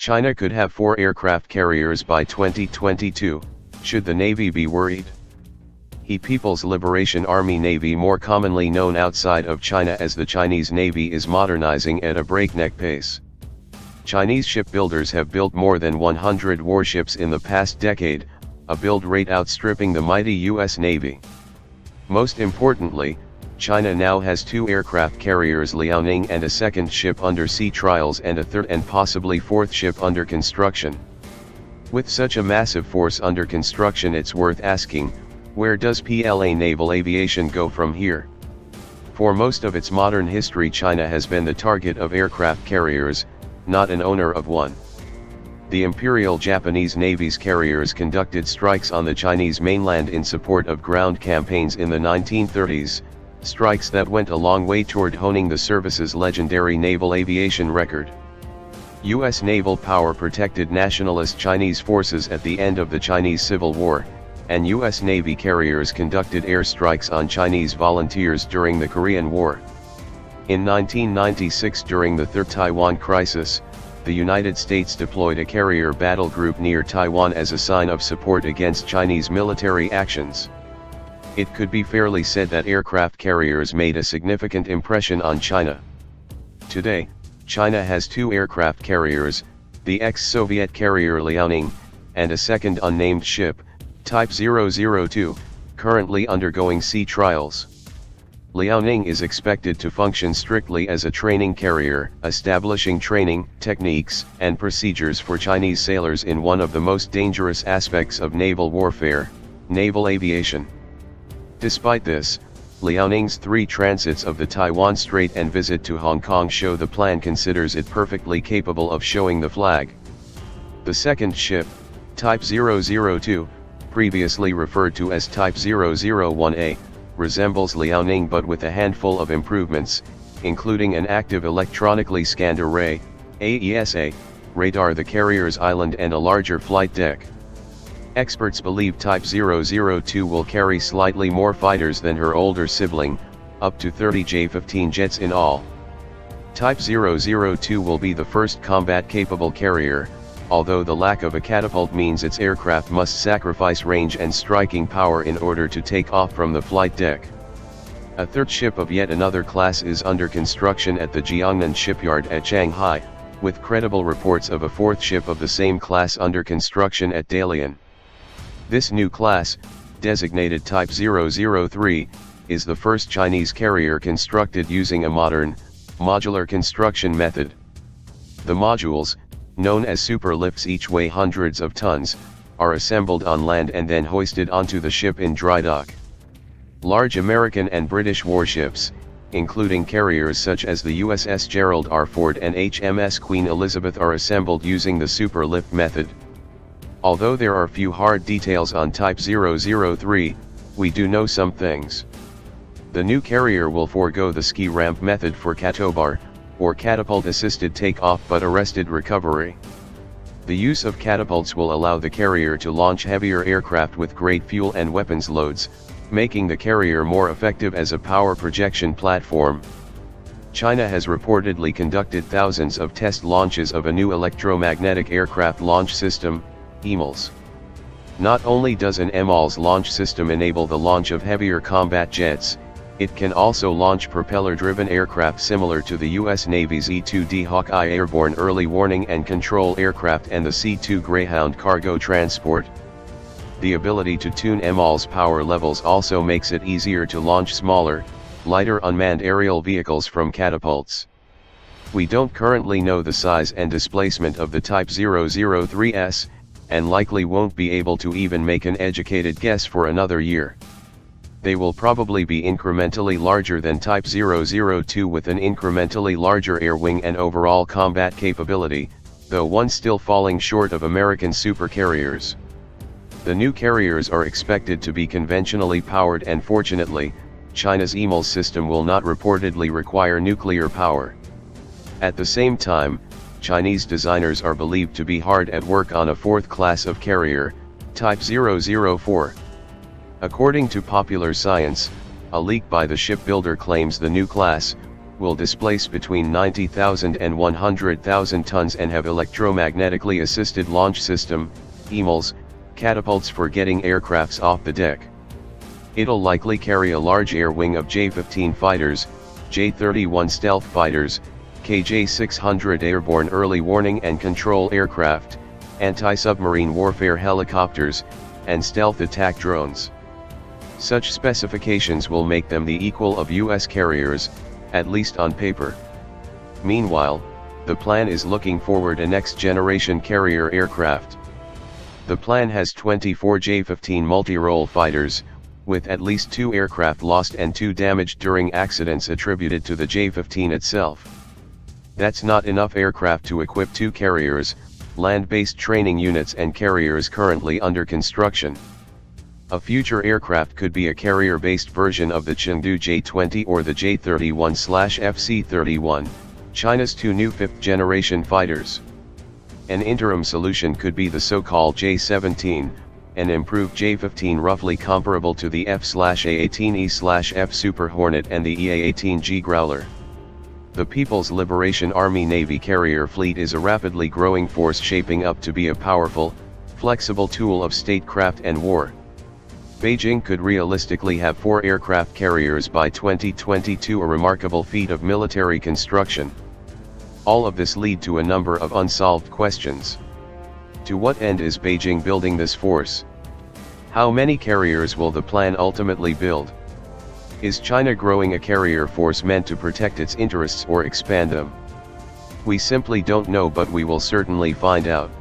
China could have 4 aircraft carriers by 2022, should the Navy be worried? The People's Liberation Army Navy, more commonly known outside of China as the Chinese Navy, is modernizing at a breakneck pace. Chinese shipbuilders have built more than 100 warships in the past decade, a build rate outstripping the mighty U.S. Navy. Most importantly, China now has 2 aircraft carriers Liaoning and a second ship under sea trials and a third and possibly fourth ship under construction. With such a massive force under construction, it's worth asking, where does PLA naval aviation go from here? For most of its modern history, China has been the target of aircraft carriers, not an owner of one. The Imperial Japanese Navy's carriers conducted strikes on the Chinese mainland in support of ground campaigns in the 1930s, strikes that went a long way toward honing the service's legendary naval aviation record. U.S. naval power protected nationalist Chinese forces at the end of the Chinese Civil War, and U.S. Navy carriers conducted airstrikes on Chinese volunteers during the Korean War. In 1996, during the Third Taiwan Crisis, the United States deployed a carrier battle group near Taiwan as a sign of support against Chinese military actions. It could be fairly said that aircraft carriers made a significant impression on China. Today, China has 2 aircraft carriers, the ex-Soviet carrier Liaoning, and a second unnamed ship, Type 002, currently undergoing sea trials. Liaoning is expected to function strictly as a training carrier, establishing training, techniques, and procedures for Chinese sailors in one of the most dangerous aspects of naval warfare, naval aviation. Despite this, Liaoning's 3 transits of the Taiwan Strait and visit to Hong Kong show the plan considers it perfectly capable of showing the flag. The second ship, Type 002, previously referred to as Type 001A, resembles Liaoning but with a handful of improvements, including an active electronically scanned array, AESA, radar, the carrier's island, and a larger flight deck. Experts believe Type 002 will carry slightly more fighters than her older sibling, up to 30 J-15 jets in all. Type 002 will be the first combat-capable carrier, although the lack of a catapult means its aircraft must sacrifice range and striking power in order to take off from the flight deck. A third ship of yet another class is under construction at the Jiangnan shipyard at Shanghai, with credible reports of a fourth ship of the same class under construction at Dalian. This new class, designated Type 003, is the first Chinese carrier constructed using a modern, modular construction method. The modules, known as superlifts, each weigh hundreds of tons, are assembled on land and then hoisted onto the ship in dry dock. Large American and British warships, including carriers such as the USS Gerald R. Ford and HMS Queen Elizabeth, are assembled using the superlift method. Although there are few hard details on Type 003, we do know some things. The new carrier will forego the ski ramp method for catobar, or catapult-assisted takeoff but arrested recovery. The use of catapults will allow the carrier to launch heavier aircraft with great fuel and weapons loads, making the carrier more effective as a power projection platform. China has reportedly conducted thousands of test launches of a new electromagnetic aircraft launch system, EMLS. Not only does an EMLS launch system enable the launch of heavier combat jets, it can also launch propeller-driven aircraft similar to the U.S. Navy's E-2D Hawkeye airborne early warning and control aircraft and the C-2 Greyhound cargo transport. The ability to tune EMLS power levels also makes it easier to launch smaller, lighter unmanned aerial vehicles from catapults. We don't currently know the size and displacement of the Type 003s, and likely won't be able to even make an educated guess for another year. They will probably be incrementally larger than Type 002 with an incrementally larger air wing and overall combat capability, though one still falling short of American supercarriers. The new carriers are expected to be conventionally powered, and fortunately, China's EMLS system will not reportedly require nuclear power. At the same time, Chinese designers are believed to be hard at work on a fourth class of carrier, Type 004. According to Popular Science, a leak by the shipbuilder claims the new class, will displace between 90,000 and 100,000 tons and have electromagnetically assisted launch system, EMLS, catapults for getting aircrafts off the deck. It'll likely carry a large air wing of J-15 fighters, J-31 stealth fighters, KJ-600 airborne early warning and control aircraft, anti-submarine warfare helicopters, and stealth attack drones. Such specifications will make them the equal of U.S. carriers, at least on paper. Meanwhile, the plan is looking forward a next-generation carrier aircraft. The plan has 24 J-15 multi-role fighters, with at least 2 aircraft lost and 2 damaged during accidents attributed to the J-15 itself. That's not enough aircraft to equip 2 carriers, land-based training units and carriers currently under construction. A future aircraft could be a carrier-based version of the Chengdu J-20 or the J-31/FC-31, China's 2 new 5th-generation fighters. An interim solution could be the so-called J-17, an improved J-15 roughly comparable to the F/A-18E/F Super Hornet and the EA-18G Growler. The People's Liberation Army Navy carrier fleet is a rapidly growing force shaping up to be a powerful, flexible tool of statecraft and war. Beijing could realistically have 4 aircraft carriers by 2022, a remarkable feat of military construction. All of this lead to a number of unsolved questions. To what end is Beijing building this force? How many carriers will the plan ultimately build? Is China growing a carrier force meant to protect its interests or expand them? We simply don't know, but we will certainly find out.